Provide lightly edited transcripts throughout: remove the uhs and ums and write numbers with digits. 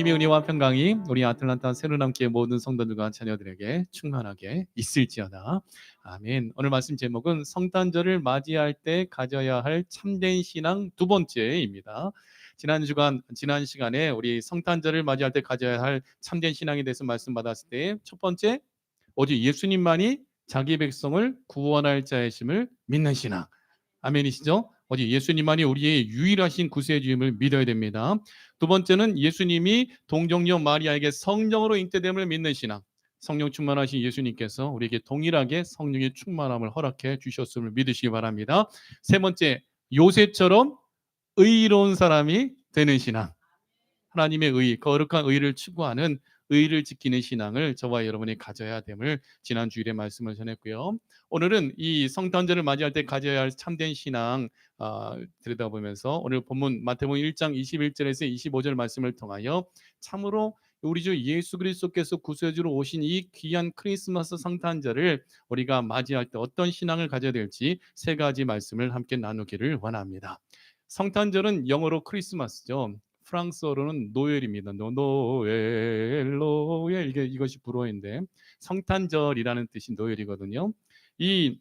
주님의 은혜와 평강이 우리 아틀란타 새로남교회 모든 성도들과 자녀들에게 충만하게 있을지어다. 아멘. 오늘 말씀 제목은 성탄절을 맞이할 때 가져야 할 참된 신앙 두 번째입니다. 지난 시간에 우리 성탄절을 맞이할 때 가져야 할 참된 신앙에 대해서 말씀 받았을 때 첫 번째, 오직 예수님만이 자기 백성을 구원할 자이심을 믿는 신앙. 아멘이시죠? 오직 예수님만이 우리의 유일하신 구세주임을 믿어야 됩니다. 두 번째는 예수님이 동정녀 마리아에게 성령으로 잉태됨을 믿는 신앙. 성령 충만하신 예수님께서 우리에게 동일하게 성령의 충만함을 허락해 주셨음을 믿으시기 바랍니다. 세 번째, 요셉처럼 의로운 사람이 되는 신앙. 하나님의 의, 거룩한 의를 추구하는 의를 지키는 신앙을 저와 여러분이 가져야 됨을 지난 주일에 말씀을 전했고요. 오늘은 이 성탄절을 맞이할 때 가져야 할 참된 신앙 들여다보면서 오늘 본문 마태복음 1장 21절에서 25절 말씀을 통하여 참으로 우리 주 예수 그리스도께서 구세주로 오신 이 귀한 크리스마스 성탄절을 우리가 맞이할 때 어떤 신앙을 가져야 될지 세 가지 말씀을 함께 나누기를 원합니다. 성탄절은 영어로 크리스마스죠. 프랑스어로는 노엘입니다. 노엘, 노엘 이것이 불어인데 성탄절이라는 뜻이 노엘이거든요. 이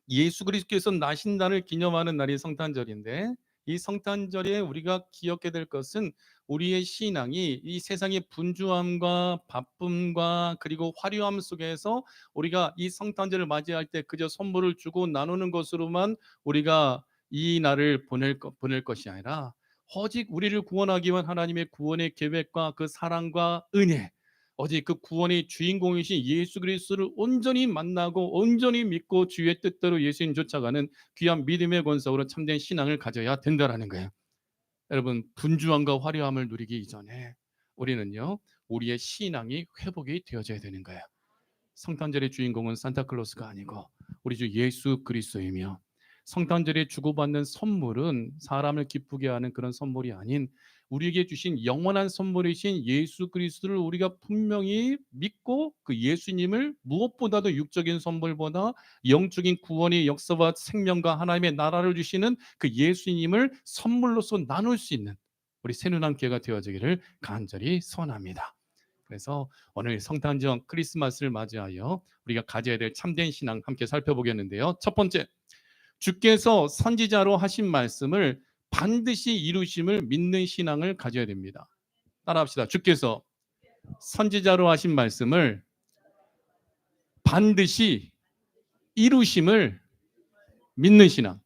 예수 그리스도께서 나신 날을 기념하는 날이 성탄절인데 이 성탄절에 우리가 기억해야 될 것은 우리의 신앙이 이 세상의 분주함과 바쁨과 그리고 화려함 속에서 우리가 이 성탄절을 맞이할 때 그저 선물을 주고 나누는 것으로만 우리가 이 날을 보낼 것이 아니라 오직 우리를 구원하기 위한 하나님의 구원의 계획과 그 사랑과 은혜, 오직 그 구원의 주인공이신 예수 그리스도를 온전히 만나고 온전히 믿고 주의 뜻대로 예수님 쫓아가는 귀한 믿음의 권속으로 참된 신앙을 가져야 된다라는 거예요. 여러분, 분주함과 화려함을 누리기 이전에 우리는요, 우리의 신앙이 회복이 되어져야 되는 거예요. 성탄절의 주인공은 산타클로스가 아니고 우리 주 예수 그리스도이며, 성탄절에 주고받는 선물은 사람을 기쁘게 하는 그런 선물이 아닌 우리에게 주신 영원한 선물이신 예수 그리스도를 우리가 분명히 믿고 그 예수님을 무엇보다도 육적인 선물보다 영적인 구원의 역사와 생명과 하나님의 나라를 주시는 그 예수님을 선물로서 나눌 수 있는 우리 새누난 교회가 되어지기를 간절히 소원합니다. 그래서 오늘 성탄절 크리스마스를 맞이하여 우리가 가져야 될 참된 신앙 함께 살펴보겠는데요. 첫 번째, 주께서 선지자로 하신 말씀을 반드시 이루심을 믿는 신앙을 가져야 됩니다. 따라합시다. 주께서 선지자로 하신 말씀을 반드시 이루심을 믿는 신앙.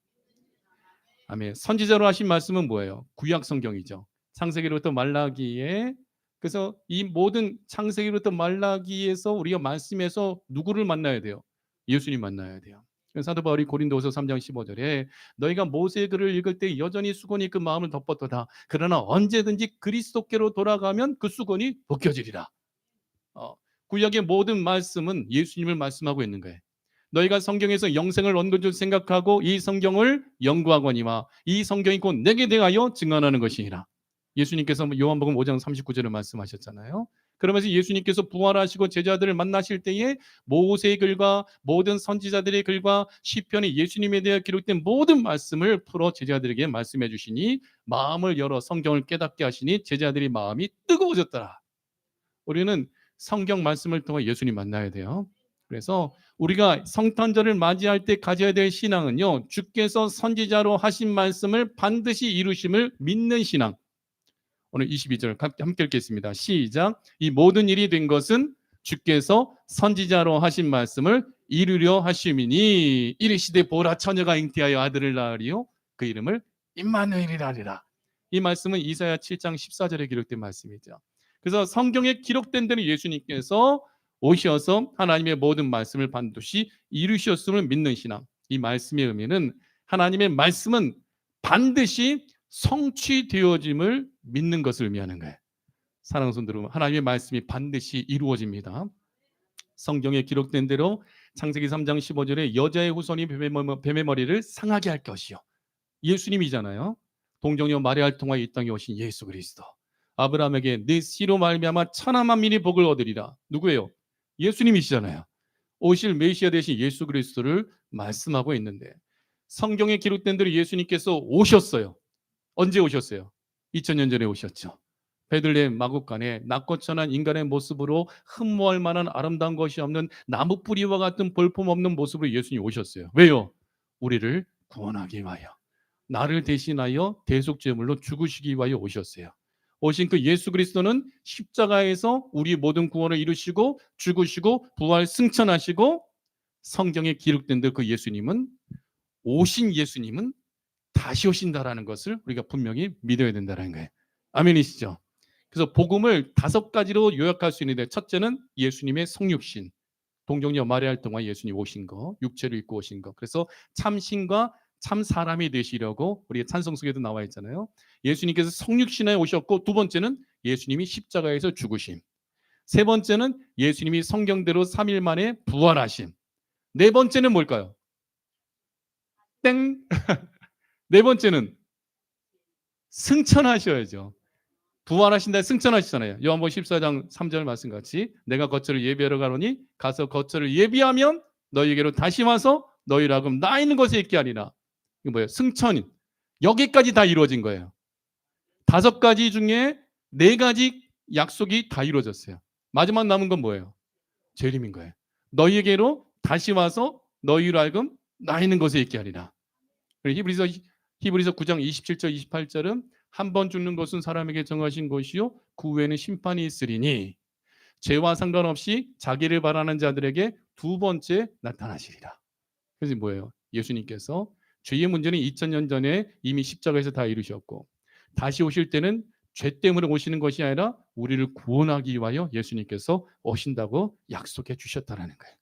아멘. 선지자로 하신 말씀은 뭐예요? 구약 성경이죠. 창세기로부터 말라기에, 그래서 이 모든 창세기로부터 말라기에서 우리가 말씀에서 누구를 만나야 돼요? 예수님 만나야 돼요. 사도 바울이 고린도후서 3장 15절에 너희가 모세의 글을 읽을 때 여전히 수건이 그 마음을 덮었도다. 그러나 언제든지 그리스도께로 돌아가면 그 수건이 벗겨지리라. 구약의 모든 말씀은 예수님을 말씀하고 있는 거예요. 너희가 성경에서 영생을 얻는 줄 생각하고 이 성경을 연구하거니와 이 성경이 곧 내게 대하여 증언하는 것이니라. 예수님께서 요한복음 5장 39절을 말씀하셨잖아요. 그러면서 예수님께서 부활하시고 제자들을 만나실 때에 모세의 글과 모든 선지자들의 글과 시편이 예수님에 대해 기록된 모든 말씀을 풀어 제자들에게 말씀해 주시니 마음을 열어 성경을 깨닫게 하시니 제자들의 마음이 뜨거워졌더라. 우리는 성경 말씀을 통해 예수님 만나야 돼요. 그래서 우리가 성탄절을 맞이할 때 가져야 될 신앙은요, 주께서 선지자로 하신 말씀을 반드시 이루심을 믿는 신앙. 오늘 22절 함께 읽겠습니다. 시작. 이 모든 일이 된 것은 주께서 선지자로 하신 말씀을 이루려 하심이니 이르시되 보라 처녀가 잉태하여 아들을 낳으리요 그 이름을 임마누엘이라 하리라. 이 말씀은 이사야 7장 14절에 기록된 말씀이죠. 그래서 성경에 기록된 대로 예수님께서 오셔서 하나님의 모든 말씀을 반드시 이루셨음을 믿는 신앙. 이 말씀의 의미는 하나님의 말씀은 반드시 성취되어짐을 믿는 것을 의미하는 거예요. 사랑하는 성도 여러분, 하나님의 말씀이 반드시 이루어집니다. 성경에 기록된 대로 창세기 3장 15절에 여자의 후손이 뱀의 머리를 상하게 할 것이요. 예수님이잖아요. 동정녀 마리아를 통하여 이 땅에 오신 예수 그리스도. 아브라함에게 네 씨로 말미암아 천하 만민이 복을 얻으리라. 누구예요? 예수님이시잖아요. 오실 메시아 되신 예수 그리스도를 말씀하고 있는데 성경에 기록된 대로 예수님께서 오셨어요. 언제 오셨어요? 2000년 전에 오셨죠. 베들레헴 마구간에 낙고천한 인간의 모습으로 흠모할 만한 아름다운 것이 없는 나무 뿌리와 같은 볼품 없는 모습으로 예수님이 오셨어요. 왜요? 우리를 구원하기 위하여, 나를 대신하여 대속제물로 죽으시기 위하여 오셨어요. 오신 그 예수 그리스도는 십자가에서 우리 모든 구원을 이루시고 죽으시고 부활 승천하시고, 성경에 기록된 대로 그 예수님은, 오신 예수님은 다시 오신다라는 것을 우리가 분명히 믿어야 된다는 거예요. 아멘이시죠? 그래서 복음을 5가지로 요약할 수 있는데, 첫째는 예수님의 성육신, 동정녀 마리아를 통해 예수님 오신 거, 육체를 입고 오신 거. 그래서 참신과 참 사람이 되시려고 우리 찬송 속에도 나와 있잖아요. 예수님께서 성육신에 오셨고, 두 번째는 예수님이 십자가에서 죽으심. 세 번째는 예수님이 성경대로 3일 만에 부활하심. 네 번째는 뭘까요? 땡. 네 번째는 승천하셔야죠. 부활하신다, 승천하시잖아요. 요한복음 14장 3절 말씀같이 내가 거처를 예비하러 가노니 가서 거처를 예비하면 너희에게로 다시 와서 너희를 하금 나 있는 곳에 있게 하리라. 이거 뭐예요? 승천. 여기까지 다 이루어진 거예요. 5가지 중에 4가지 약속이 다 이루어졌어요. 마지막 남은 건 뭐예요? 재림인 거예요. 너희에게로 다시 와서 너희를 하금 나 있는 곳에 있게 하리라. 히브리서 9장 27절 28절은 한 번 죽는 것은 사람에게 정하신 것이요 그 후에는 심판이 있으리니 죄와 상관없이 자기를 바라는 자들에게 2번째 나타나시리라. 그래서 뭐예요? 예수님께서 죄의 문제는 2000년 전에 이미 십자가에서 다 이루셨고, 다시 오실 때는 죄 때문에 오시는 것이 아니라 우리를 구원하기 위하여 예수님께서 오신다고 약속해 주셨다는 거예요.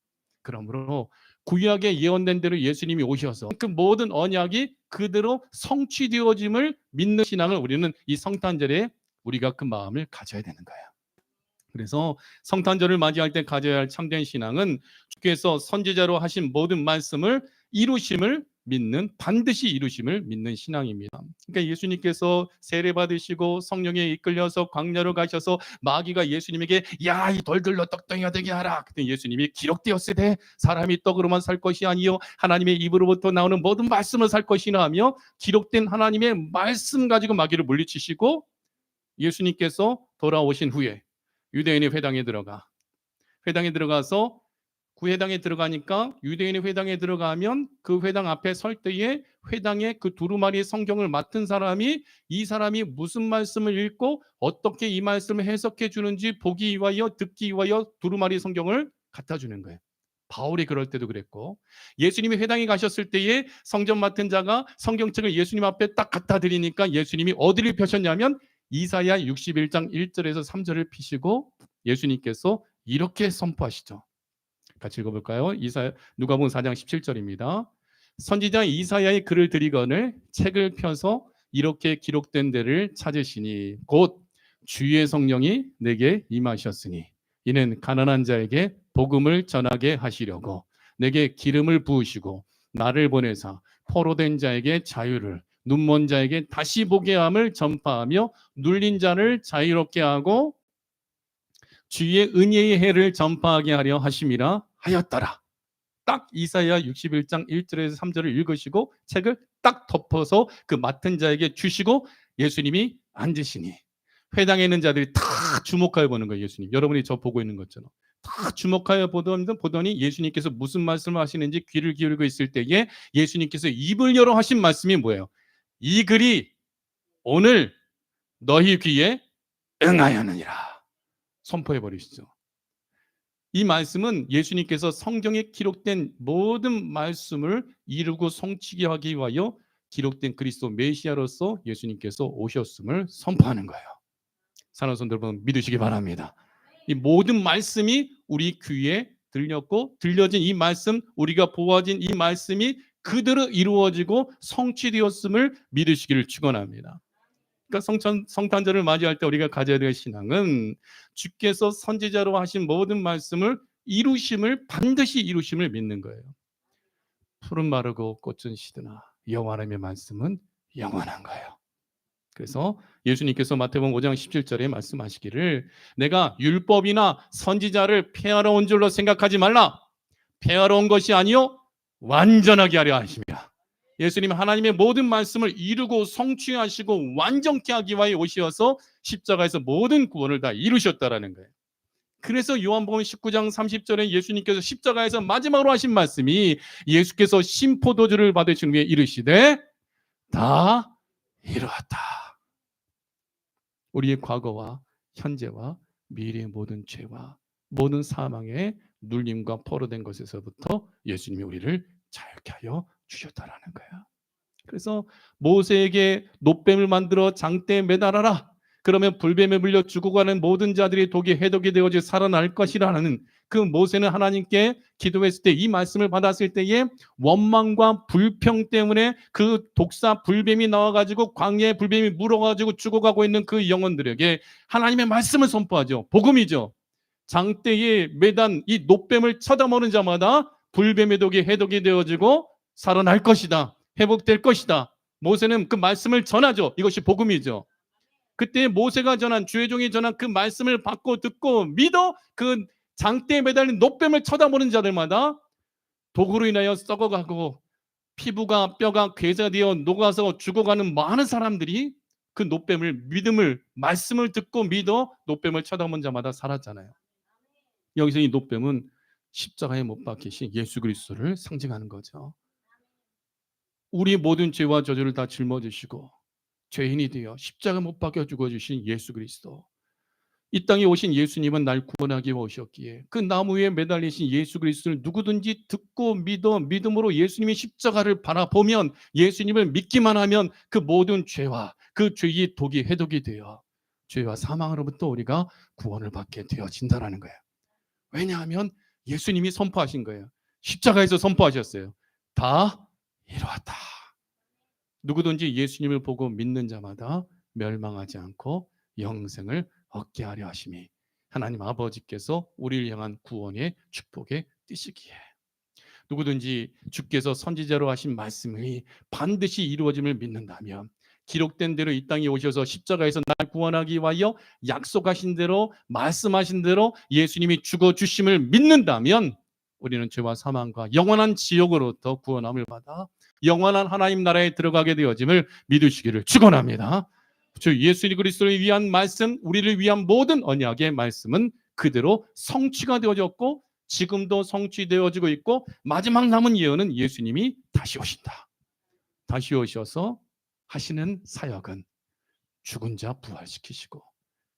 그러므로 구약에 예언된 대로 예수님이 오셔서 그 모든 언약이 그대로 성취되어짐을 믿는 신앙을 우리는 이 성탄절에 우리가 그 마음을 가져야 되는 거예요. 그래서 성탄절을 맞이할 때 가져야 할 참된 신앙은 주께서 선지자로 하신 모든 말씀을 이루심을 믿는, 반드시 이루심을 믿는 신앙입니다. 그러니까 예수님께서 세례 받으시고 성령에 이끌려서 광야로 가셔서 마귀가 예수님에게 야, 이 돌들로 떡덩이가 되게 하라. 그때 예수님이 기록되었으되 사람이 떡으로만 살 것이 아니요 하나님의 입으로부터 나오는 모든 말씀을 살 것이나 하며, 기록된 하나님의 말씀 가지고 마귀를 물리치시고, 예수님께서 돌아오신 후에 유대인의 회당에 들어가서 그 회당에 들어가니까, 유대인의 회당에 들어가면 그 회당 앞에 설 때에 회당에 그 두루마리 성경을 맡은 사람이, 이 사람이 무슨 말씀을 읽고 어떻게 이 말씀을 해석해 주는지 보기 위하여, 듣기 위하여 두루마리 성경을 갖다 주는 거예요. 바울이 그럴 때도 그랬고, 예수님이 회당에 가셨을 때에 성전 맡은 자가 성경책을 예수님 앞에 딱 갖다 드리니까 예수님이 어디를 펴셨냐면 이사야 61장 1절에서 3절을 피시고 예수님께서 이렇게 선포하시죠. 같이 읽어볼까요? 누가복음 4장 17절입니다. 선지자 이사야의 글을 들이거늘 책을 펴서 이렇게 기록된 데를 찾으시니 곧 주의 성령이 내게 임하셨으니 이는 가난한 자에게 복음을 전하게 하시려고 내게 기름을 부으시고 나를 보내사 포로된 자에게 자유를, 눈먼 자에게 다시 보게 함을 전파하며 눌린 자를 자유롭게 하고 주의 은혜의 해를 전파하게 하려 하심이라 하였더라. 딱 이사야 61장 1절에서 3절을 읽으시고 책을 딱 덮어서 그 맡은 자에게 주시고 예수님이 앉으시니 회당에 있는 자들이 다 주목하여 보는 거예요. 예수님, 여러분이 저 보고 있는 것처럼 다 주목하여 보더니 예수님께서 무슨 말씀을 하시는지 귀를 기울이고 있을 때에 예수님께서 입을 열어 하신 말씀이 뭐예요? 이 글이 오늘 너희 귀에 응하였느니라. 선포해 버리시죠. 이 말씀은 예수님께서 성경에 기록된 모든 말씀을 이루고 성취하게 하기 위하여 기록된 그리스도 메시아로서 예수님께서 오셨음을 선포하는 거예요. 사랑하는 성도 여러분, 믿으시기 바랍니다. 이 모든 말씀이 우리 귀에 들렸고, 들려진 이 말씀, 우리가 보아진 이 말씀이 그대로 이루어지고 성취되었음을 믿으시기를 축원합니다. 그러니까 성탄절을 맞이할 때 우리가 가져야 될 신앙은 주께서 선지자로 하신 모든 말씀을 이루심을, 반드시 이루심을 믿는 거예요. 풀은 마르고 꽃은 시드나 여호와 하나님의 말씀은 영원한 거예요. 그래서 예수님께서 마태복음 5장 17절에 말씀하시기를 내가 율법이나 선지자를 폐하러 온 줄로 생각하지 말라. 폐하러 온 것이 아니요 완전하게 하려 하심이라. 예수님 하나님의 모든 말씀을 이루고 성취하시고 완전케 하기 위하여 오셔서 십자가에서 모든 구원을 다 이루셨다라는 거예요. 그래서 요한복음 19장 30절에 예수님께서 십자가에서 마지막으로 하신 말씀이 예수께서 심포도주를 받으신 후에 이르시되 다 이루었다. 우리의 과거와 현재와 미래의 모든 죄와 모든 사망의 눌림과 포로된 것에서부터 예수님이 우리를 자유케 하여 주셨다라는 거예요. 그래서 모세에게 놋뱀을 만들어 장대에 매달아라. 그러면 불뱀에 물려 죽어가는 모든 자들이 독이 해독이 되어져 살아날 것이라는 그 모세는 하나님께 기도했을 때 이 말씀을 받았을 때에 원망과 불평 때문에 그 독사 불뱀이 나와가지고 광야에 불뱀이 물어가지고 죽어가고 있는 그 영혼들에게 하나님의 말씀을 선포하죠. 복음이죠. 장대에 매단 이 놋뱀을 쳐다보는 자마다 불뱀의 독이 해독이 되어지고 살아날 것이다. 회복될 것이다. 모세는 그 말씀을 전하죠. 이것이 복음이죠. 그때 모세가 전한 주의 종이 전한 그 말씀을 받고 듣고 믿어 그 장대에 매달린 놋뱀을 쳐다보는 자들마다 독으로 인하여 썩어가고 피부가 뼈가 괴사되어 녹아서 죽어가는 많은 사람들이 그 놋뱀을 믿음을 말씀을 듣고 믿어 놋뱀을 쳐다보는 자마다 살았잖아요. 여기서 이 놋뱀은 십자가에 못 박히신 예수 그리스도를 상징하는 거죠. 우리 모든 죄와 저주를 다 짊어지시고 죄인이 되어 십자가 못 박혀 죽어주신 예수 그리스도. 이 땅에 오신 예수님은 날 구원하기 위해 오셨기에 그 나무 위에 매달리신 예수 그리스도를 누구든지 듣고 믿어 믿음으로 예수님의 십자가를 바라보면 예수님을 믿기만 하면 그 모든 죄와 그 죄의 독이 해독이 되어 죄와 사망으로부터 우리가 구원을 받게 되어진다라는 거예요. 왜냐하면 예수님이 선포하신 거예요. 십자가에서 선포하셨어요. 다 이루었다. 누구든지 예수님을 보고 믿는 자마다 멸망하지 않고 영생을 얻게 하려 하심이 하나님 아버지께서 우리를 향한 구원의 축복의 뜻이기에 누구든지 주께서 선지자로 하신 말씀이 반드시 이루어짐을 믿는다면 기록된 대로 이 땅에 오셔서 십자가에서 날 구원하기 위하여 약속하신 대로 말씀하신 대로 예수님이 죽어주심을 믿는다면 우리는 죄와 사망과 영원한 지옥으로부터 구원함을 받아 영원한 하나님 나라에 들어가게 되어짐을 믿으시기를 축원합니다. 주 예수 그리스도를 위한 말씀, 우리를 위한 모든 언약의 말씀은 그대로 성취가 되어졌고 지금도 성취되어지고 있고 마지막 남은 예언은 예수님이 다시 오신다. 다시 오셔서 하시는 사역은 죽은 자 부활시키시고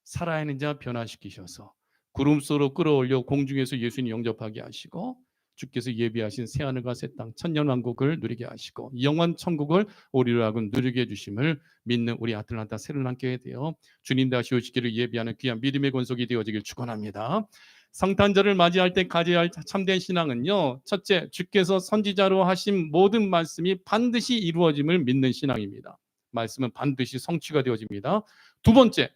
살아있는 자 변화시키셔서 구름 속으로 끌어올려 공중에서 예수님 영접하게 하시고 주께서 예비하신 새하늘과 새 땅 천년왕국을 누리게 하시고 영원 천국을 우리로 하여금 누리게 해주심을 믿는 우리 아틀란타 새로운 교회 되어 주님 다시 오시기를 예비하는 귀한 믿음의 권속이 되어지길 축원합니다. 성탄절을 맞이할 때 가져야 할 참된 신앙은요, 첫째, 주께서 선지자로 하신 모든 말씀이 반드시 이루어짐을 믿는 신앙입니다. 말씀은 반드시 성취가 되어집니다. 두 번째,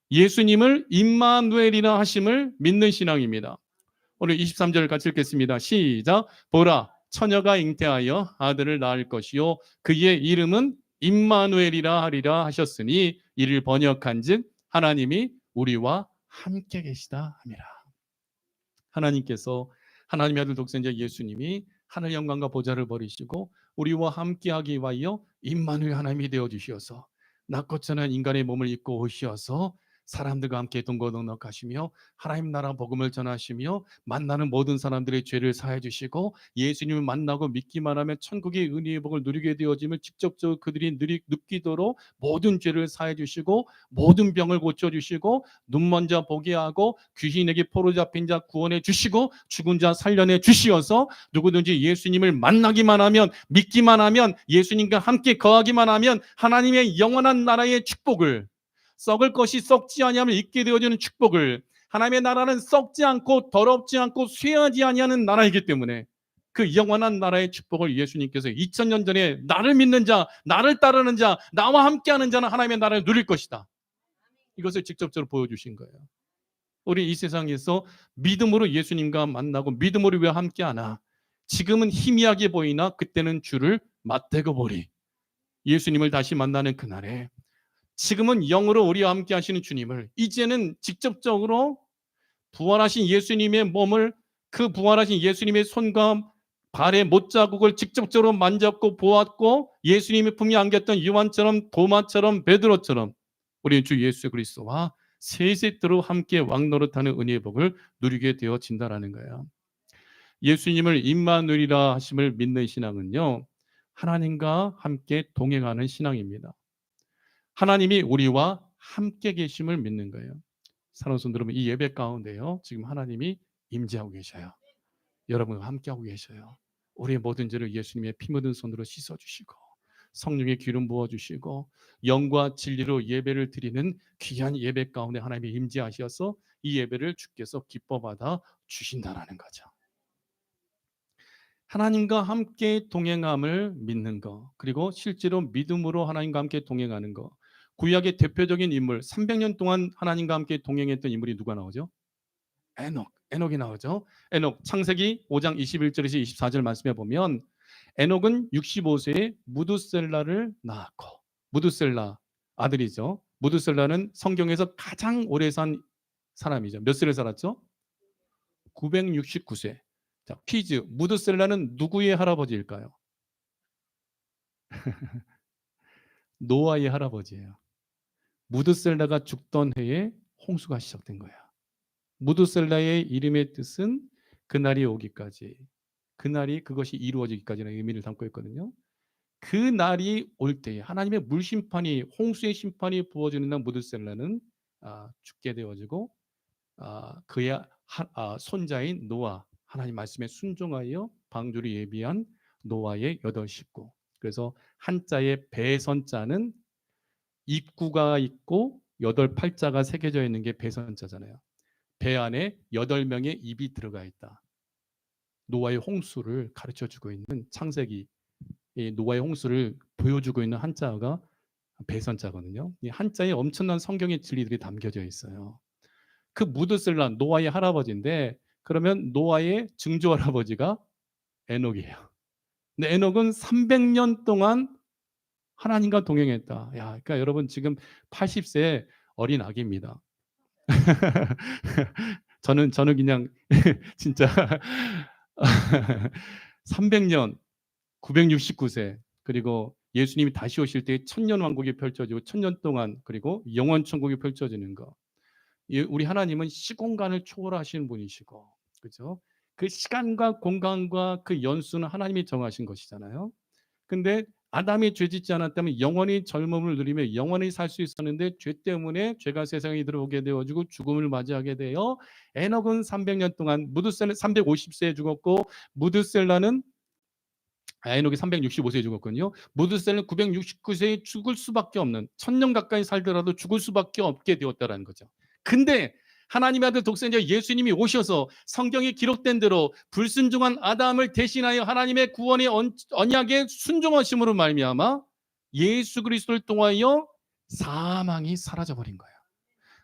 예수님을 임마누엘이라 하심을 믿는 신앙입니다. 오늘 23절을 같이 읽겠습니다. 시작. 보라, 처녀가 잉태하여 아들을 낳을 것이요 그의 이름은 임마누엘이라 하리라 하셨으니 이를 번역한즉 하나님이 우리와 함께 계시다 함이라. 하나님께서 하나님의 아들 독생자 예수님이 하늘 영광과 보좌를 버리시고 우리와 함께하기 위하여 임마누엘 하나님이 되어주셔서 낮고천한 인간의 몸을 입고 오셔서 사람들과 함께 동거동락하시며 하나님 나라 복음을 전하시며 만나는 모든 사람들의 죄를 사해 주시고 예수님을 만나고 믿기만 하면 천국의 은혜의 복을 누리게 되어짐을 직접적으로 그들이 느끼도록 모든 죄를 사해 주시고 모든 병을 고쳐 주시고 눈먼 자 보게 하고 귀신에게 포로 잡힌 자 구원해 주시고 죽은 자 살려내 주시어서 누구든지 예수님을 만나기만 하면 믿기만 하면 예수님과 함께 거하기만 하면 하나님의 영원한 나라의 축복을 썩을 것이 썩지 아니하면 있게 되어지는 축복을 하나님의 나라는 썩지 않고 더럽지 않고 쇠하지 아니하는 나라이기 때문에 그 영원한 나라의 축복을 예수님께서 2000년 전에 나를 믿는 자, 나를 따르는 자, 나와 함께하는 자는 하나님의 나라를 누릴 것이다. 이것을 직접적으로 보여주신 거예요. 우리 이 세상에서 믿음으로 예수님과 만나고 믿음으로 왜 함께하나? 지금은 희미하게 보이나 그때는 주를 맞대고 보리. 예수님을 다시 만나는 그날에 지금은 영으로 우리와 함께 하시는 주님을 이제는 직접적으로 부활하신 예수님의 몸을 그 부활하신 예수님의 손과 발의 못자국을 직접적으로 만졌고 보았고 예수님의 품에 안겼던 요한처럼 도마처럼 베드로처럼 우리 주 예수 그리스도와 세세토록 함께 왕노릇하는 은혜의 복을 누리게 되어진다라는 거예요. 예수님을 임마누엘이라 하심을 믿는 신앙은요, 하나님과 함께 동행하는 신앙입니다. 하나님이 우리와 함께 계심을 믿는 거예요. 사랑하는 성도 여러분, 이 예배 가운데요, 지금 하나님이 임재하고 계셔요. 여러분과 함께하고 계셔요. 우리의 모든 죄를 예수님의 피 묻은 손으로 씻어주시고 성령의 기름 부어주시고 영과 진리로 예배를 드리는 귀한 예배 가운데 하나님이 임재하셔서 이 예배를 주께서 기뻐 받아 주신다라는 거죠. 하나님과 함께 동행함을 믿는 거, 그리고 실제로 믿음으로 하나님과 함께 동행하는 거. 구약의 대표적인 인물, 300년 동안 하나님과 함께 동행했던 인물이 누가 나오죠? 에녹이 나오죠. 에녹, 창세기 5장 21절에서 24절 말씀해 보면 에녹은 65세에 무두셀라를 낳았고, 무두셀라 아들이죠. 무두셀라는 성경에서 가장 오래 산 사람이죠. 몇 세를 살았죠? 969세. 자, 퀴즈. 무두셀라는 누구의 할아버지일까요? 노아의 할아버지예요. 무두셀라가 죽던 해에 홍수가 시작된 거야. 무두셀라의 이름의 뜻은 그날이 오기까지, 그날이 그것이 이루어지기까지라는 의미를 담고 있거든요. 그 날이 올 때에 하나님의 물심판이, 홍수의 심판이 부어지는 날 무드셀라는 죽게 되어지고 그의 손자인 노아, 하나님 말씀에 순종하여 방주를 예비한 노아의 8식구. 그래서 한자의 배선자는 입구가 있고 8팔자가 새겨져 있는 게 배선자잖아요. 배 안에 8명의 입이 들어가 있다. 노아의 홍수를 가르쳐주고 있는 창세기, 이 노아의 홍수를 보여주고 있는 한자가 배선자거든요. 이 한자에 엄청난 성경의 진리들이 담겨져 있어요. 그 무드셀라, 노아의 할아버지인데, 그러면 노아의 증조 할아버지가 에녹이에요. 근데 에녹은 300년 동안 하나님과 동행했다. 야, 그러니까 여러분 지금 80세 어린 아기입니다. 저는 그냥 진짜 300년 969세, 그리고 예수님이 다시 오실 때 천년 왕국이 펼쳐지고 천년 동안, 그리고 영원 천국이 펼쳐지는 거. 우리 하나님은 시공간을 초월하시는 분이시고, 그죠? 그 시간과 공간과 그 연수는 하나님이 정하신 것이잖아요. 근데 아담이 죄짓지 않았다면 영원히 젊음을 누리며 영원히 살 수 있었는데, 죄 때문에 죄가 세상에 들어오게 되어지고 죽음을 맞이하게 되어 에녹은 300년 동안, 무드셀라 350세에 죽었고, 무드셀라는 에녹이 365세에 죽었거든요. 무드셀라는 969세에 죽을 수밖에 없는, 1000년 가까이 살더라도 죽을 수밖에 없게 되었다는 거죠. 근데 하나님의 아들 독생자 예수님이 오셔서 성경에 기록된 대로 불순종한 아담을 대신하여 하나님의 구원의 언약에 순종하심으로 말미암아 예수 그리스도를 통하여 사망이 사라져버린 거예요.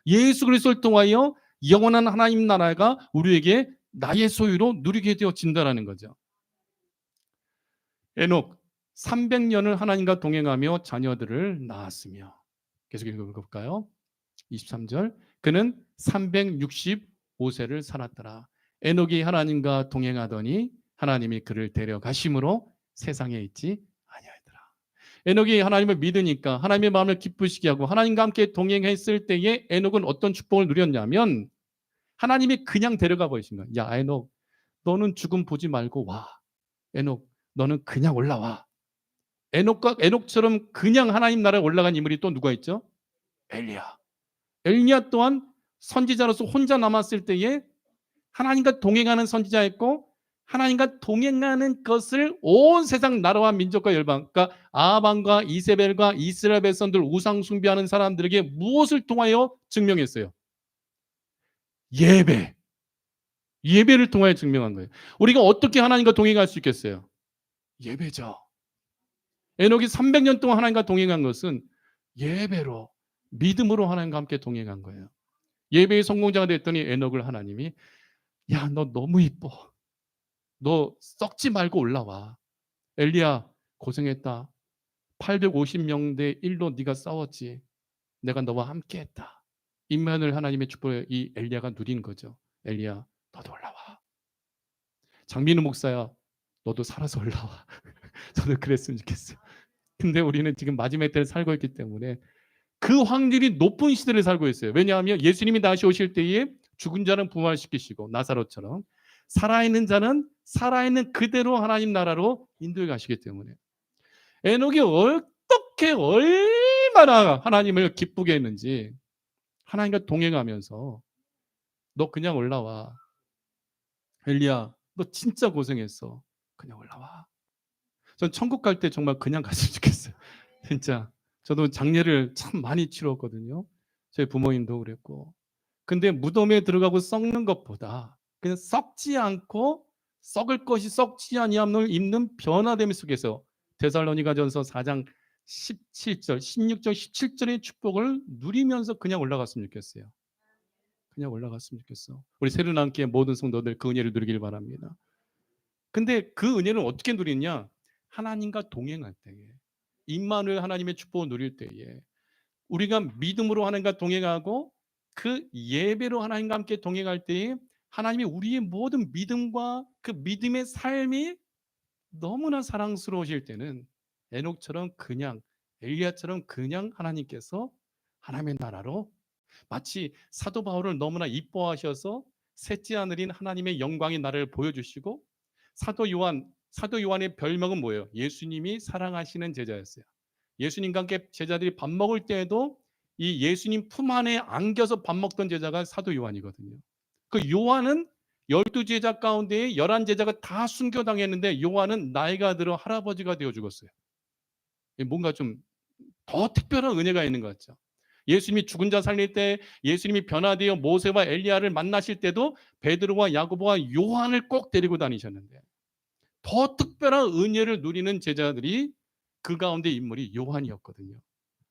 예수 그리스도를 통하여 영원한 하나님 나라가 우리에게 나의 소유로 누리게 되어진다는 거죠. 에녹 300년을 하나님과 동행하며 자녀들을 낳았으며, 계속 읽어볼까요? 23절. 그는 365세를 살았더라. 에녹이 하나님과 동행하더니 하나님이 그를 데려가심으로 세상에 있지 아니하더라. 에녹이 하나님을 믿으니까 하나님의 마음을 기쁘시게 하고 하나님과 함께 동행했을 때에 에녹은 어떤 축복을 누렸냐면, 하나님이 그냥 데려가 버리신 거야. 야, 에녹, 너는 죽음 보지 말고 와. 에녹, 너는 그냥 올라와. 에녹처럼 그냥 하나님 나라에 올라간 인물이 또 누가 있죠? 엘리야. 엘리야 또한 선지자로서 혼자 남았을 때에 하나님과 동행하는 선지자였고, 하나님과 동행하는 것을 온 세상 나라와 민족과 열방, 그러니까 아합과 이세벨과 이스라엘 백성들 우상 숭배하는 사람들에게 무엇을 통하여 증명했어요? 예배를 통하여 증명한 거예요. 우리가 어떻게 하나님과 동행할 수 있겠어요? 예배죠. 에녹이 300년 동안 하나님과 동행한 것은 예배로, 믿음으로 하나님과 함께 동행한 거예요. 예배의 성공자가 됐더니 에녹을 하나님이, 야, 너 너무 이뻐. 너 썩지 말고 올라와. 엘리야, 고생했다. 850명 대 1로 네가 싸웠지. 내가 너와 함께했다. 임마누엘 하나님의 축복을 이 엘리야가 누린 거죠. 엘리야, 너도 올라와. 장민우 목사야, 너도 살아서 올라와. 저도 그랬으면 좋겠어요. 근데 우리는 지금 마지막 때를 살고 있기 때문에 그 확률이 높은 시대를 살고 있어요. 왜냐하면 예수님이 다시 오실 때에 죽은 자는 부활시키시고 나사로처럼 살아있는 자는 살아있는 그대로 하나님 나라로 인도해 가시기 때문에 에녹이 어떻게 얼마나 하나님을 기쁘게 했는지 하나님과 동행하면서 너 그냥 올라와. 엘리야 너 진짜 고생했어. 그냥 올라와. 전 천국 갈 때 정말 그냥 갔으면 좋겠어요. 진짜. 저도 장례를 참 많이 치렀거든요. 저희 부모님도 그랬고. 근데 무덤에 들어가고 썩는 것보다 그냥 썩지 않고 썩을 것이 썩지 아니함을 입는 변화됨 속에서 데살로니가전서 4장 17절, 16절, 17절의 축복을 누리면서 그냥 올라갔으면 좋겠어요. 그냥 올라갔으면 좋겠어. 우리 새로남교회 모든 성도들 그 은혜를 누리길 바랍니다. 근데 그 은혜는 어떻게 누리냐? 하나님과 동행할 때에, 임마누엘 하나님의 축복을 누릴 때에 우리가 믿음으로 하나님과 동행하고 그 예배로 하나님과 함께 동행할 때에 하나님이 우리의 모든 믿음과 그 믿음의 삶이 너무나 사랑스러우실 때는 에녹처럼 그냥 엘리야처럼 그냥 하나님께서 하나님의 나라로 마치 사도 바울을 너무나 이뻐하셔서 셋째 하늘인 하나님의 영광의 나라를 보여주시고 사도 요한의 별명은 뭐예요? 예수님이 사랑하시는 제자였어요. 예수님과 함께 제자들이 밥 먹을 때에도 이 예수님 품 안에 안겨서 밥 먹던 제자가 사도 요한이거든요. 그 요한은 12제자 가운데 11제자가 다 순교당했는데 요한은 나이가 들어 할아버지가 되어 죽었어요. 뭔가 좀 더 특별한 은혜가 있는 것 같죠. 예수님이 죽은 자 살릴 때 예수님이 변화되어 모세와 엘리야를 만나실 때도 베드로와 야고보와 요한을 꼭 데리고 다니셨는데 더 특별한 은혜를 누리는 제자들이 그 가운데 인물이 요한이었거든요.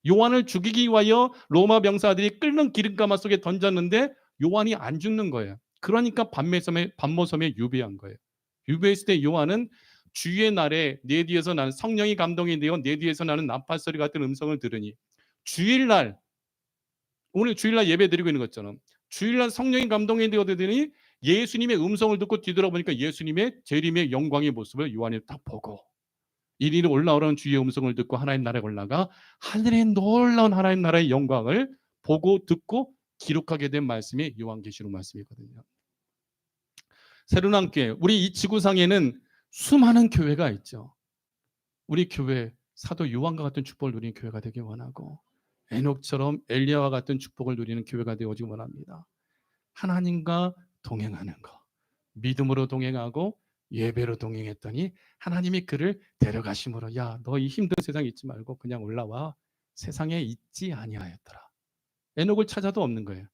요한을 죽이기 위하여 로마 병사들이 끓는 기름가마 속에 던졌는데 요한이 안 죽는 거예요. 그러니까 반모섬에 유배한 거예요. 유배했을 때 요한은 주의 날에 내 뒤에서 나는 성령이 감동이 되어 내 뒤에서 나는 나팔 소리 같은 음성을 들으니 주일날 오늘 주일날 예배 드리고 있는 것처럼 주일날 성령이 감동이 되어더니 예수님의 음성을 듣고 뒤돌아보니까 예수님의 재림의 영광의 모습을 요한이 딱 보고 이리로 올라오는 주의 음성을 듣고 하나님 나라에 올라가 하늘의 놀라운 하나님 나라의 영광을 보고 듣고 기록하게 된 말씀이 요한계시록 말씀이거든요. 새로남교회 우리 이 지구상에는 수많은 교회가 있죠. 우리 교회 사도 요한과 같은 축복을 누리는 교회가 되길 원하고 에녹처럼 엘리야와 같은 축복을 누리는 교회가 되어지기 원합니다. 하나님과 동행하는 거, 믿음으로 동행하고 예배로 동행했더니 하나님이 그를 데려가심으로 야, 너 이 힘든 세상에 있지 말고 그냥 올라와. 세상에 있지 아니하였더라. 에녹을 찾아도 없는 거예요.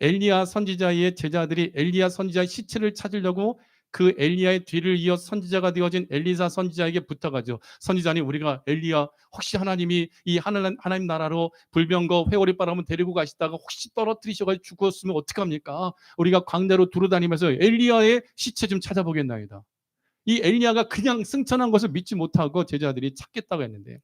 엘리야 선지자의 제자들이 엘리야 선지자의 시체를 찾으려고 그 엘리야의 뒤를 이어 선지자가 되어진 엘리사 선지자에게 부탁하죠. 선지자님 우리가 엘리야 혹시 하나님이 이 하나님 나라로 불병거 회오리 바람을 데리고 가시다가 혹시 떨어뜨리셔가지고 죽었으면 어떡합니까? 우리가 광야로 두루다니면서 엘리야의 시체 좀 찾아보겠나이다. 이 엘리야가 그냥 승천한 것을 믿지 못하고 제자들이 찾겠다고 했는데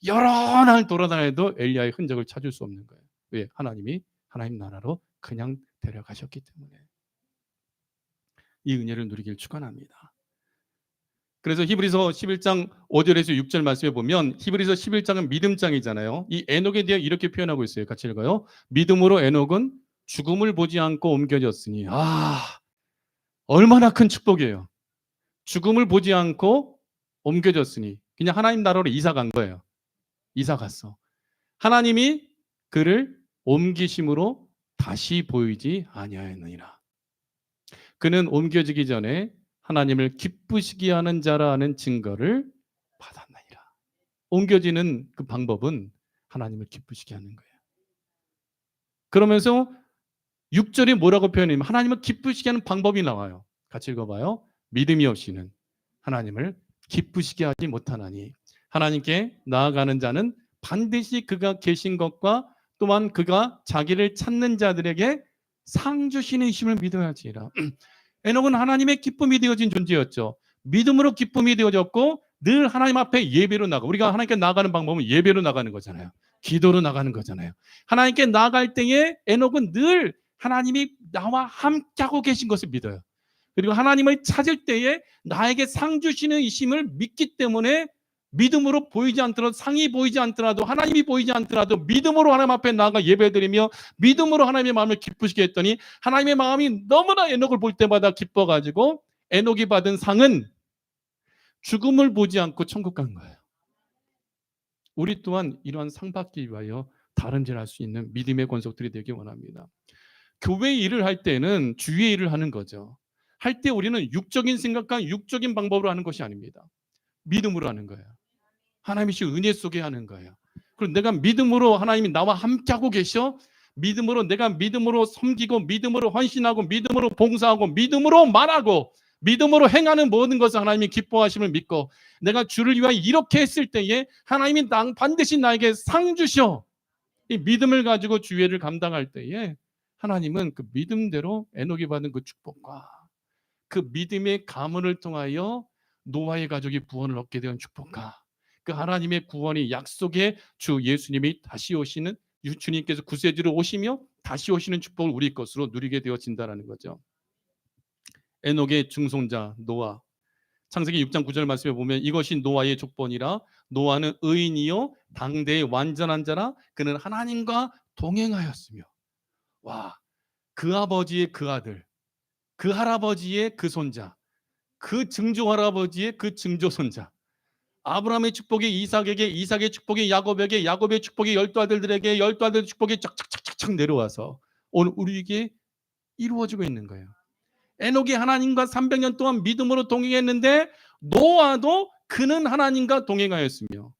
여러 날 돌아다녀도 엘리야의 흔적을 찾을 수 없는 거예요. 왜? 하나님이 하나님 나라로 그냥 데려가셨기 때문에. 이 은혜를 누리길 축원합니다. 그래서 히브리서 11장 5절에서 6절 말씀에 보면 히브리서 11장은 믿음장이잖아요. 이 에녹에 대해 이렇게 표현하고 있어요. 같이 읽어요. 믿음으로 에녹은 죽음을 보지 않고 옮겨졌으니 얼마나 큰 축복이에요. 죽음을 보지 않고 옮겨졌으니 그냥 하나님 나라로 이사 간 거예요. 이사 갔어. 하나님이 그를 옮기심으로 다시 보이지 아니하였느니라. 그는 옮겨지기 전에 하나님을 기쁘시게 하는 자라는 증거를 받았느니라. 옮겨지는 그 방법은 하나님을 기쁘시게 하는 거예요. 그러면서 6절에 뭐라고 표현하냐면 하나님을 기쁘시게 하는 방법이 나와요. 같이 읽어봐요. 믿음이 없이는 하나님을 기쁘시게 하지 못하나니 하나님께 나아가는 자는 반드시 그가 계신 것과 또한 그가 자기를 찾는 자들에게 상 주시는 이심을 믿어야지라. 에녹은 하나님의 기쁨이 되어진 존재였죠. 믿음으로 기쁨이 되어졌고 늘 하나님 앞에 예배로 나가. 우리가 하나님께 나아가는 방법은 예배로 나가는 거잖아요. 기도로 나가는 거잖아요. 하나님께 나아갈 때에 에녹은 늘 하나님이 나와 함께하고 계신 것을 믿어요. 그리고 하나님을 찾을 때에 나에게 상 주시는 이심을 믿기 때문에 믿음으로 보이지 않더라도, 상이 보이지 않더라도, 하나님이 보이지 않더라도 믿음으로 하나님 앞에 나아가 예배드리며 믿음으로 하나님의 마음을 기쁘시게 했더니 하나님의 마음이 너무나 에녹을 볼 때마다 기뻐가지고 에녹이 받은 상은 죽음을 보지 않고 천국 간 거예요. 우리 또한 이러한 상 받기 위하여 다른 일을 할 수 있는 믿음의 권속들이 되기 원합니다. 교회 일을 할 때는 주의 일을 하는 거죠. 할 때 우리는 육적인 생각과 육적인 방법으로 하는 것이 아닙니다. 믿음으로 하는 거예요. 하나님이신 은혜 속에 하는 거예요. 그리고 내가 믿음으로 하나님이 나와 함께하고 계셔. 믿음으로 내가 믿음으로 섬기고 믿음으로 헌신하고 믿음으로 봉사하고 믿음으로 말하고 믿음으로 행하는 모든 것을 하나님이 기뻐하심을 믿고 내가 주를 위하여 이렇게 했을 때에 하나님이 반드시 나에게 상 주셔. 이 믿음을 가지고 주의를 감당할 때에 하나님은 그 믿음대로 에녹이 받은 그 축복과 그 믿음의 가문을 통하여 노아의 가족이 구원을 얻게 된 축복과 그 하나님의 구원이 약속의 주 예수님이 다시 오시는, 주님께서 구세주로 오시며 다시 오시는 축복을 우리 것으로 누리게 되어진다는 거죠. 에녹의 증손자 노아, 창세기 6장 9절 말씀에 보면 이것이 노아의 족본이라 노아는 의인이요 당대의 완전한 자라 그는 하나님과 동행하였으며. 와, 그 아버지의 그 아들, 그 할아버지의 그 손자, 그 증조 할아버지의 그 증조 손자, 아브라함의 축복이 이삭에게, 이삭의 축복이 야곱에게, 야곱의 축복이 열두 아들들에게, 열두 아들의 축복이 쫙쫙쫙쫙 내려와서 오늘 우리에게 이루어지고 있는 거예요. 에녹이 하나님과 300년 동안 믿음으로 동행했는데 노아도 그는 하나님과 동행하였으며,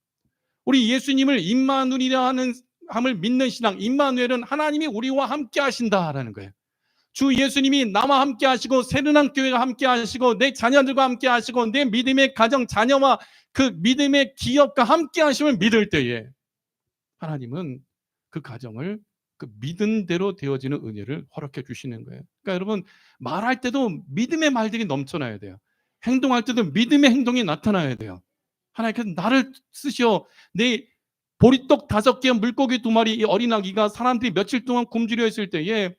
우리 예수님을 임마누엘이라 하는 함을 믿는 신앙, 임마누엘은 하나님이 우리와 함께 하신다라는 거예요. 주 예수님이 나와 함께 하시고 세르남 교회가 함께 하시고 내 자녀들과 함께 하시고 내 믿음의 가정 자녀와 그 믿음의 기업과 함께 하심을 믿을 때에 하나님은 그 가정을 그 믿은 대로 되어지는 은혜를 허락해 주시는 거예요. 그러니까 여러분, 말할 때도 믿음의 말들이 넘쳐나야 돼요. 행동할 때도 믿음의 행동이 나타나야 돼요. 하나님께서 나를 쓰셔. 내 보리떡 5개, 물고기 2마리, 이 어린 아기가 사람들이 며칠 동안 굶주려 있을 때에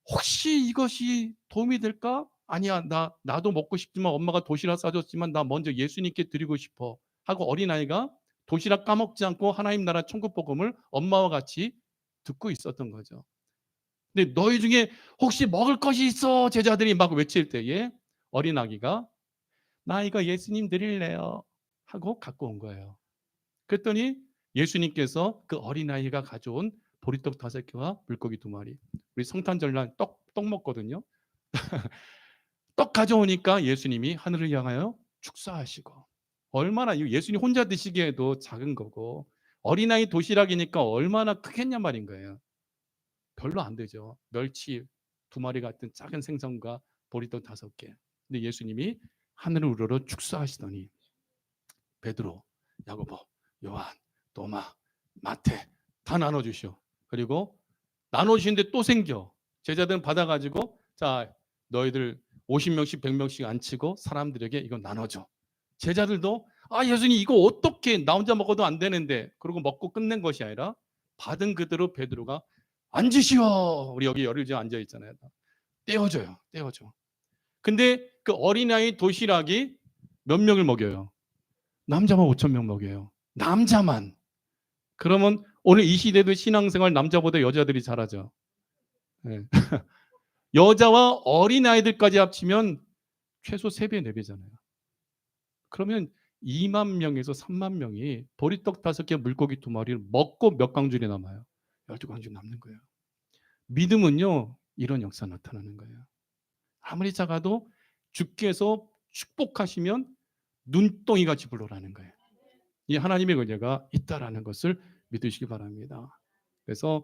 혹시 이것이 도움이 될까? 아니야, 나도 먹고 싶지만 엄마가 도시락 싸줬지만 나 먼저 예수님께 드리고 싶어 하고 어린아이가 도시락 까먹지 않고 하나님 나라 천국 복음을 엄마와 같이 듣고 있었던 거죠. 근데 너희 중에 혹시 먹을 것이 있어 제자들이 막 외칠 때에 어린아기가 나 이거 예수님 드릴래요 하고 갖고 온 거예요. 그랬더니 예수님께서 그 어린아이가 가져온 보리떡 5개와 물고기 2마리, 우리 성탄절날 떡 먹거든요. 떡 가져오니까 예수님이 하늘을 향하여 축사하시고, 얼마나 예수님 혼자 드시기에도 작은 거고 어린아이 도시락이니까 얼마나 크겠냐 말인 거예요. 별로 안 되죠. 멸치 2마리 같은 작은 생선과 보리떡 5개. 근데 예수님이 하늘을 우러러 축사하시더니 베드로, 야고보, 요한, 도마, 마태 다 나눠주시오. 그리고 나눠주시는데 또 생겨. 제자들은 받아가지고 자 너희들 50명씩 100명씩 앉히고 사람들에게 이거 나눠줘. 제자들도 예수님 이거 어떻게 나 혼자 먹어도 안 되는데, 그러고 먹고 끝낸 것이 아니라 받은 그대로 베드로가 앉으시오. 우리 여기 열흘째 앉아 있잖아요. 떼어줘요. 떼어줘. 근데 그 어린아이 도시락이 몇 명을 먹여요? 남자만 5,000명 먹여요. 남자만. 그러면 오늘 이 시대도 신앙생활 남자보다 여자들이 잘하죠. 네. 여자와 어린아이들까지 합치면 최소 3배, 4배잖아요. 그러면 2만 명에서 3만 명이 보리떡 5개, 물고기 2마리를 먹고 몇 광줄이 남아요? 12광줄 남는 거예요. 믿음은요, 이런 역사 나타나는 거예요. 아무리 작아도 주께서 축복하시면 눈덩이 같이 불러라는 거예요. 이 하나님의 은혜가 있다라는 것을 믿으시기 바랍니다. 그래서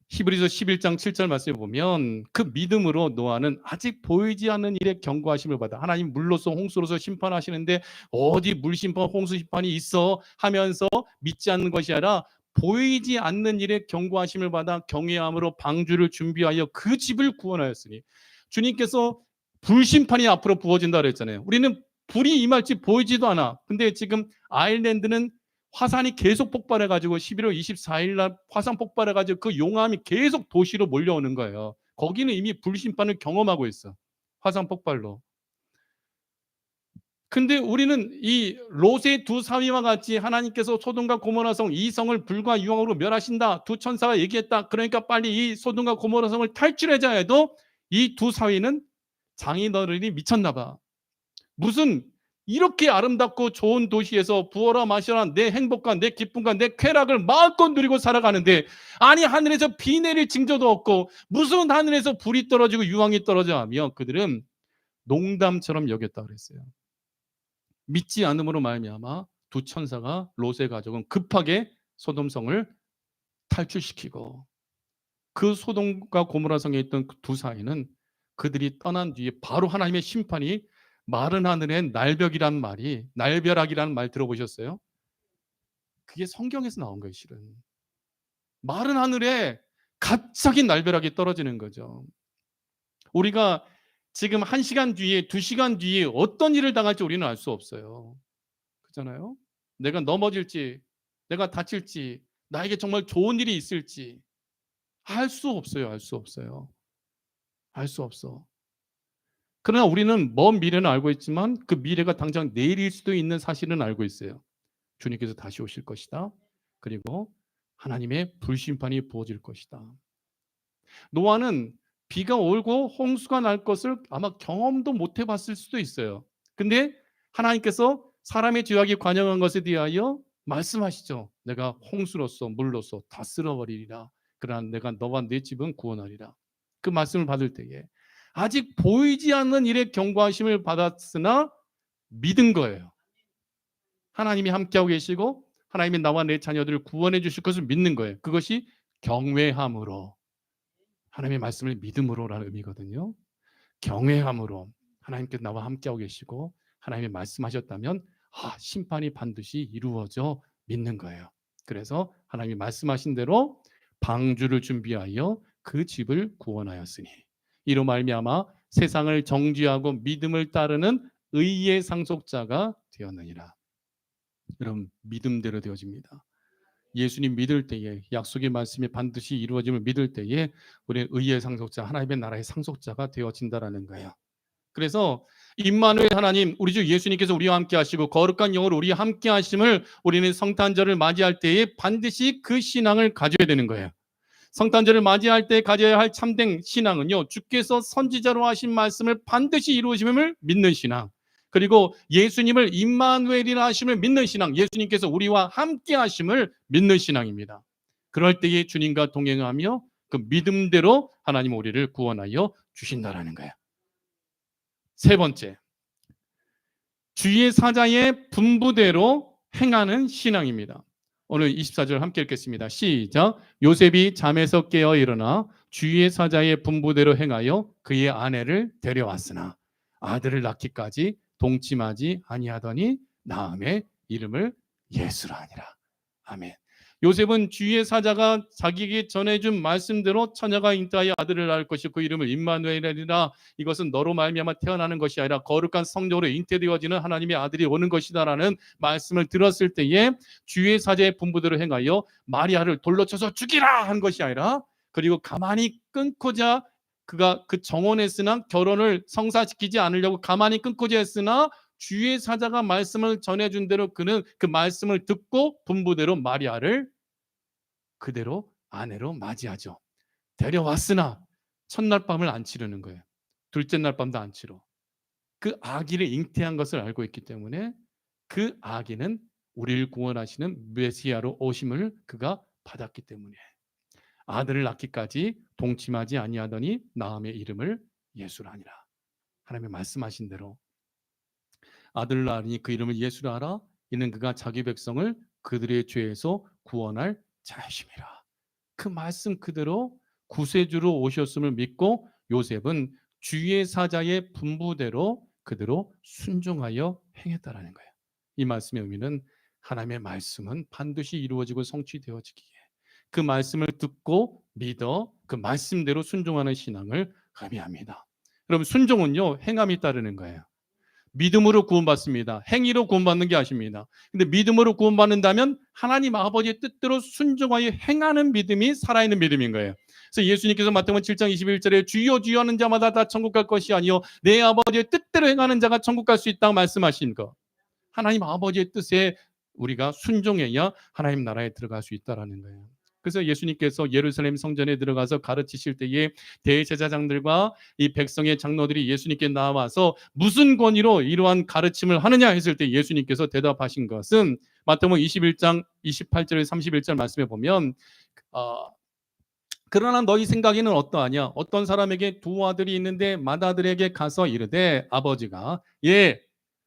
히브리서 11장 7절 말씀에 보면 그 믿음으로 노아는 아직 보이지 않는 일에 경고하심을 받아, 하나님 물로서 홍수로서 심판하시는데 어디 물 심판 홍수 심판이 있어 하면서 믿지 않는 것이 아니라 보이지 않는 일에 경고하심을 받아 경외함으로 방주를 준비하여 그 집을 구원하였으니, 주님께서 불심판이 앞으로 부어진다 그랬잖아요. 우리는 불이 임할지 보이지도 않아. 근데 지금 아일랜드는 화산이 계속 폭발해가지고 11월 24일 날 화산 폭발해가지고 그 용암이 계속 도시로 몰려오는 거예요. 거기는 이미 불심판을 경험하고 있어. 화산 폭발로. 근데 우리는 이 롯의 두 사위와 같이 하나님께서 소돔과 고모라 성 이 성을 불과 유황으로 멸하신다. 두 천사가 얘기했다. 그러니까 빨리 이 소돔과 고모라 성을 탈출하자 해도 이 두 사위는 장인어른이 미쳤나 봐. 무슨 이렇게 아름답고 좋은 도시에서 부어라 마셔라 내 행복과 내 기쁨과 내 쾌락을 마음껏 누리고 살아가는데, 아니 하늘에서 비 내릴 징조도 없고 무슨 하늘에서 불이 떨어지고 유황이 떨어져 하며 그들은 농담처럼 여겼다 그랬어요. 믿지 않음으로 말미암아 두 천사가 롯의 가족은 급하게 소돔성을 탈출시키고, 그 소돔과 고모라 성에 있던 그 두 사이는 그들이 떠난 뒤에 바로 하나님의 심판이, 마른 하늘엔 날벽이란 말이, 날벼락이라는 말 들어보셨어요? 그게 성경에서 나온 거예요. 실은 마른 하늘에 갑자기 날벼락이 떨어지는 거죠. 우리가 지금 1시간 뒤에 2시간 뒤에 어떤 일을 당할지 우리는 알 수 없어요. 그렇잖아요. 내가 넘어질지, 내가 다칠지, 나에게 정말 좋은 일이 있을지 알 수 없어요. 알 수 없어요. 알 수 없어. 그러나 우리는 먼 미래는 알고 있지만 그 미래가 당장 내일일 수도 있는 사실은 알고 있어요. 주님께서 다시 오실 것이다. 그리고 하나님의 불심판이 부어질 것이다. 노아는 비가 오고 홍수가 날 것을 아마 경험도 못 해봤을 수도 있어요. 근데 하나님께서 사람의 죄악이 관영한 것에 대하여 말씀하시죠. 내가 홍수로서 물로서 다 쓸어버리리라. 그러나 내가 너와 내 집은 구원하리라. 그 말씀을 받을 때에 아직 보이지 않는 일의 경고하심을 받았으나 믿은 거예요. 하나님이 함께하고 계시고 하나님이 나와 내 자녀들을 구원해 주실 것을 믿는 거예요. 그것이 경외함으로, 하나님의 말씀을 믿음으로라는 의미거든요. 경외함으로 하나님께서 나와 함께하고 계시고 하나님이 말씀하셨다면 심판이 반드시 이루어져 믿는 거예요. 그래서 하나님이 말씀하신 대로 방주를 준비하여 그 집을 구원하였으니 이로 말미암아 세상을 정죄하고 믿음을 따르는 의의 상속자가 되었느니라. 여러분, 믿음대로 되어집니다. 예수님 믿을 때에, 약속의 말씀이 반드시 이루어짐을 믿을 때에 우리는 의의 상속자, 하나님의 나라의 상속자가 되어진다라는 거예요. 그래서 임마누엘 하나님, 우리 주 예수님께서 우리와 함께 하시고 거룩한 영으로 우리와 함께 하심을 우리는 성탄절을 맞이할 때에 반드시 그 신앙을 가져야 되는 거예요. 성탄절을 맞이할 때 가져야 할 참된 신앙은요, 주께서 선지자로 하신 말씀을 반드시 이루어짐을 믿는 신앙, 그리고 예수님을 임마누엘이라 하심을 믿는 신앙, 예수님께서 우리와 함께 하심을 믿는 신앙입니다. 그럴 때에 주님과 동행하며 그 믿음대로 하나님 우리를 구원하여 주신다라는 거예요. 세 번째, 주의 사자의 분부대로 행하는 신앙입니다. 오늘 24절 함께 읽겠습니다. 시작. 요셉이 잠에서 깨어 일어나 주의 사자의 분부대로 행하여 그의 아내를 데려왔으나 아들을 낳기까지 동침하지 아니하더니 나음의 이름을 예수라 하니라. 아멘. 요셉은 주의 사자가 자기에게 전해준 말씀대로 처녀가 잉태하여 아들을 낳을 것이고 그 이름을 임마누엘이라, 이것은 너로 말미암아 태어나는 것이 아니라 거룩한 성령으로 잉태되어지는 하나님의 아들이 오는 것이다라는 말씀을 들었을 때에 주의 사자의 분부대로 행하여 마리아를 돌로 쳐서 죽이라 한 것이 아니라, 그리고 가만히 끊고자 그가 그 정원했으나 결혼을 성사시키지 않으려고 가만히 끊고자 했으나 주의 사자가 말씀을 전해준 대로 그는 그 말씀을 듣고 분부대로 마리아를 그대로 아내로 맞이하죠. 데려왔으나 첫날 밤을 안 치르는 거예요. 둘째 날 밤도 안 치러. 그 아기를 잉태한 것을 알고 있기 때문에 그 아기는 우리를 구원하시는 메시아로 오심을 그가 받았기 때문에 아들을 낳기까지 동침하지 아니하더니 나음의 이름을 예수라 하니라. 하나님의 말씀하신 대로 아들을 낳으니 그 이름을 예수라 하라. 이는 그가 자기 백성을 그들의 죄에서 구원할 자이심이라. 그 말씀 그대로 구세주로 오셨음을 믿고 요셉은 주의 사자의 분부대로 그대로 순종하여 행했다라는 거예요. 이 말씀의 의미는 하나님의 말씀은 반드시 이루어지고 성취되어지기에 그 말씀을 듣고 믿어 그 말씀대로 순종하는 신앙을 의미합니다. 여러분, 순종은요 행함이 따르는 거예요. 믿음으로 구원받습니다. 행위로 구원받는 게 아십니다. 근데 믿음으로 구원받는다면 하나님 아버지의 뜻대로 순종하여 행하는 믿음이 살아있는 믿음인 거예요. 그래서 예수님께서 마태복음 7장 21절에 주여 주여 하는 자마다 다 천국 갈 것이 아니요 내 아버지의 뜻대로 행하는 자가 천국 갈 수 있다고 말씀하신 거. 하나님 아버지의 뜻에 우리가 순종해야 하나님 나라에 들어갈 수 있다라는 거예요. 그래서 예수님께서 예루살렘 성전에 들어가서 가르치실 때에 대제사장들과 이 백성의 장로들이 예수님께 나와서 무슨 권위로 이러한 가르침을 하느냐 했을 때 예수님께서 대답하신 것은 마태복음 21장 28절에 31절 말씀에 보면 그러나 너희 생각에는 어떠하냐? 어떤 사람에게 두 아들이 있는데 맏아들에게 가서 이르되 아버지가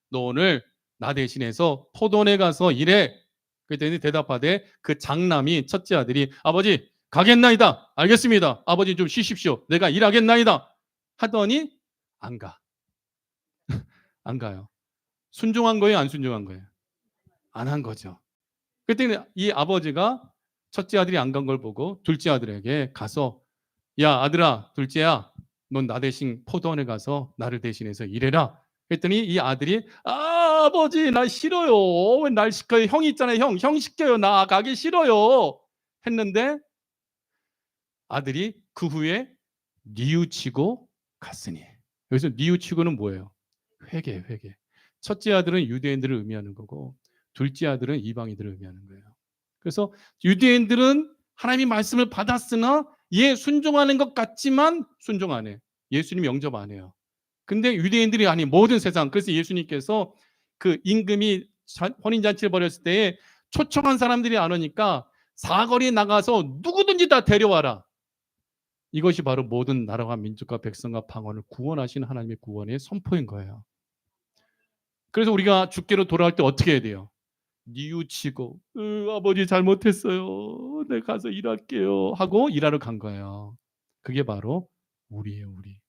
너 오늘 나 대신해서 포도원에 가서 일해. 그랬더니 대답하되 그 장남이 첫째 아들이 아버지 가겠나이다. 알겠습니다. 아버지 좀 쉬십시오. 내가 일하겠나이다. 하더니 안 가. 안 가요. 순종한 거예요? 안 순종한 거예요? 안 한 거죠. 그랬더니 이 아버지가 첫째 아들이 안 간 걸 보고 둘째 아들에게 가서 야 아들아 둘째야 넌 나 대신 포도원에 가서 나를 대신해서 일해라. 그랬더니 이 아들이 아버지 나 싫어요. 왜 날 시켜요? 형이 있잖아요. 형 시켜요. 나 가기 싫어요. 했는데 아들이 그 후에 뉘우치고 갔으니. 여기서 뉘우치고는 뭐예요? 회개. 첫째 아들은 유대인들을 의미하는 거고 둘째 아들은 이방인들을 의미하는 거예요. 그래서 유대인들은 하나님의 말씀을 받았으나 순종하는 것 같지만 순종 안 해. 예수님 영접 안 해요. 근데 유대인들이 아니 모든 세상 그래서 예수님께서 그 임금이 혼인잔치를 벌였을 때에 초청한 사람들이 안 오니까 사거리에 나가서 누구든지 다 데려와라. 이것이 바로 모든 나라와 민족과 백성과 방언을 구원하신 하나님의 구원의 선포인 거예요. 그래서 우리가 주께로 돌아올 때 어떻게 해야 돼요? 뉘우치고 아버지 잘못했어요. 내가 가서 일할게요. 하고 일하러 간 거예요. 그게 바로 우리예요. 우리.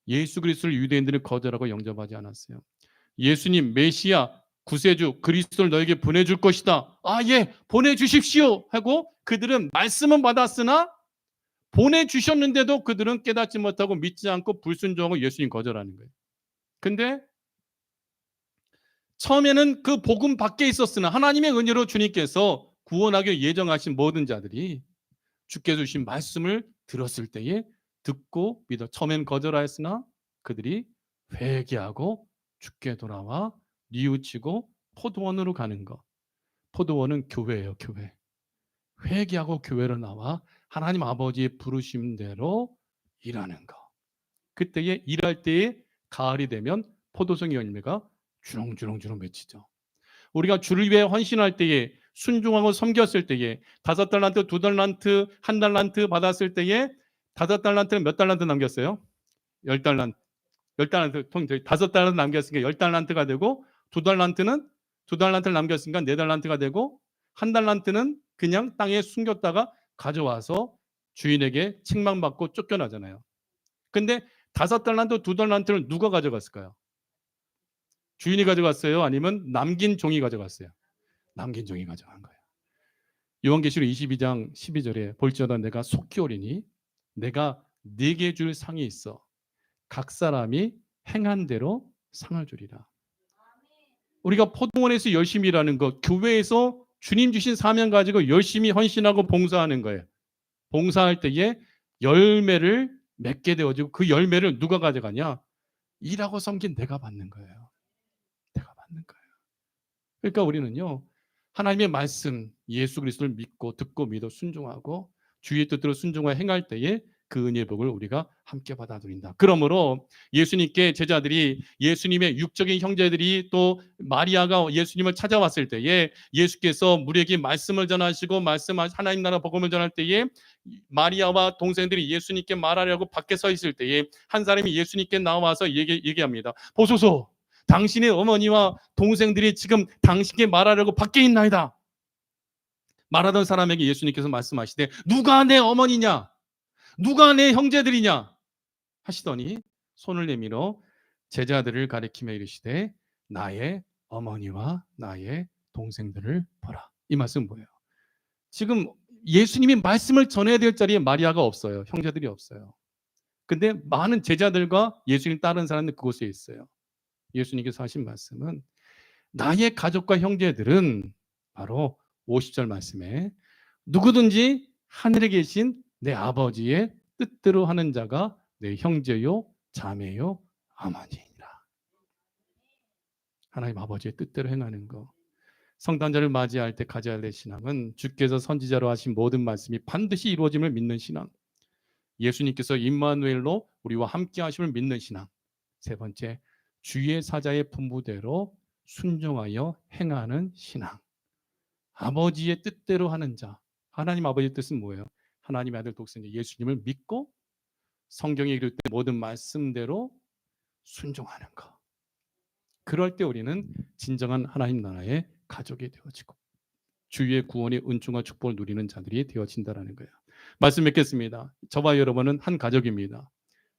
예수 그리스도를 유대인들은 거절하고 영접하지 않았어요. 예수님 메시아 구세주 그리스도를 너에게 보내줄 것이다. 보내주십시오. 하고 그들은 말씀은 받았으나 보내주셨는데도 그들은 깨닫지 못하고 믿지 않고 불순종하고 예수님 거절하는 거예요. 근데 처음에는 그 복음 밖에 있었으나 하나님의 은혜로 주님께서 구원하기 예정하신 모든 자들이 주께서 주신 말씀을 들었을 때에 듣고 믿어 처음엔 거절하였으나 그들이 회개하고 주께 돌아와 뉘우치고 포도원으로 가는 것. 포도원은 교회예요. 교회. 회개하고 교회로 나와 하나님 아버지의 부르심대로 일하는 것. 그때에 일할 때에 가을이 되면 포도송이 열매가 주렁주렁 맺히죠. 우리가 주를 위해 헌신할 때에 순종하고 섬겼을 때에 5달란트, 2달란트, 1달란트 받았을 때에 5달란트는 몇 달란트 남겼어요? 10달란트. 10달란트, 5달란트 남겼으니까 10달란트가 되고 2달란트를 남겼으니까 4달란트가 되고 1달란트는 그냥 땅에 숨겼다가 가져와서 주인에게 책망받고 쫓겨나잖아요. 근데 5달란트, 2달란트를 누가 가져갔을까요? 주인이 가져갔어요? 아니면 남긴 종이 가져갔어요? 남긴 종이 가져간 거예요. 요한계시록 22장 12절에 볼지어다 내가 속히 오리니 내가 네게 줄 상이 있어 각 사람이 행한 대로 상을 주리라. 우리가 포도원에서 열심히 일하는 것, 교회에서 주님 주신 사명 가지고 열심히 헌신하고 봉사하는 거예요. 봉사할 때에 열매를 맺게 되어지고 그 열매를 누가 가져가냐? 일하고 섬긴 내가 받는 거예요. 내가 받는 거예요. 그러니까 우리는요. 하나님의 말씀 예수 그리스도를 믿고 듣고 믿어 순종하고 주의 뜻대로 순종하여 행할 때에 그 은혜의 복을 우리가 함께 받아들인다. 그러므로 예수님께 제자들이 예수님의 육적인 형제들이 또 마리아가 예수님을 찾아왔을 때에 예수께서 우리에게 말씀을 전하시고 하나님 나라 복음을 전할 때에 마리아와 동생들이 예수님께 말하려고 밖에 서 있을 때에 한 사람이 예수님께 나와서 얘기합니다. 보소서 당신의 어머니와 동생들이 지금 당신께 말하려고 밖에 있나이다. 말하던 사람에게 예수님께서 말씀하시되 누가 내 어머니냐? 누가 내 형제들이냐? 하시더니 손을 내밀어 제자들을 가리키며 이르시되 나의 어머니와 나의 동생들을 보라. 이 말씀은 뭐예요? 지금 예수님이 말씀을 전해야 될 자리에 마리아가 없어요. 형제들이 없어요. 근데 많은 제자들과 예수님 따른 사람들 그곳에 있어요. 예수님께서 하신 말씀은 나의 가족과 형제들은 바로 50절 말씀에 누구든지 하늘에 계신 내 아버지의 뜻대로 하는 자가 내 형제요 자매요 아마니이니라. 하나님 아버지의 뜻대로 행하는 거. 성탄절을 맞이할 때 가져야 할 신앙은 주께서 선지자로 하신 모든 말씀이 반드시 이루어짐을 믿는 신앙. 예수님께서 임마누엘로 우리와 함께 하심을 믿는 신앙. 세 번째, 주의 사자의 분부대로 순종하여 행하는 신앙. 아버지의 뜻대로 하는 자. 하나님 아버지의 뜻은 뭐예요? 하나님의 아들 독생자 예수님을 믿고 성경에 이룰 때 모든 말씀대로 순종하는 것. 그럴 때 우리는 진정한 하나님 나라의 가족이 되어지고 주의 구원의 은총과 축복을 누리는 자들이 되어진다는 거예요. 말씀 맺겠습니다. 저와 여러분은 한 가족입니다.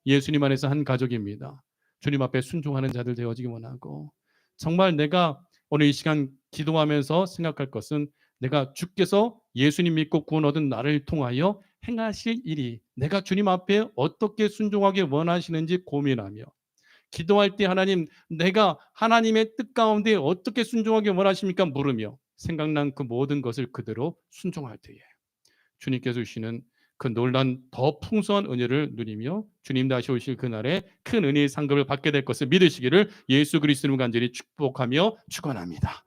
예수님 안에서 한 가족입니다. 주님 앞에 순종하는 자들 되어지기 원하고, 정말 내가 오늘 이 시간 기도하면서 생각할 것은 내가 주께서 예수님 믿고 구원 얻은 나를 통하여 행하실 일이 내가 주님 앞에 어떻게 순종하기 원하시는지 고민하며, 기도할 때 하나님, 내가 하나님의 뜻 가운데 어떻게 순종하기 원하십니까? 물으며 생각난 그 모든 것을 그대로 순종할 때에 주님께서 주시는 그 놀란 더 풍성한 은혜를 누리며 주님 다시 오실 그날에 큰 은혜의 상급을 받게 될 것을 믿으시기를 예수 그리스도를 간절히 축복하며 축원합니다.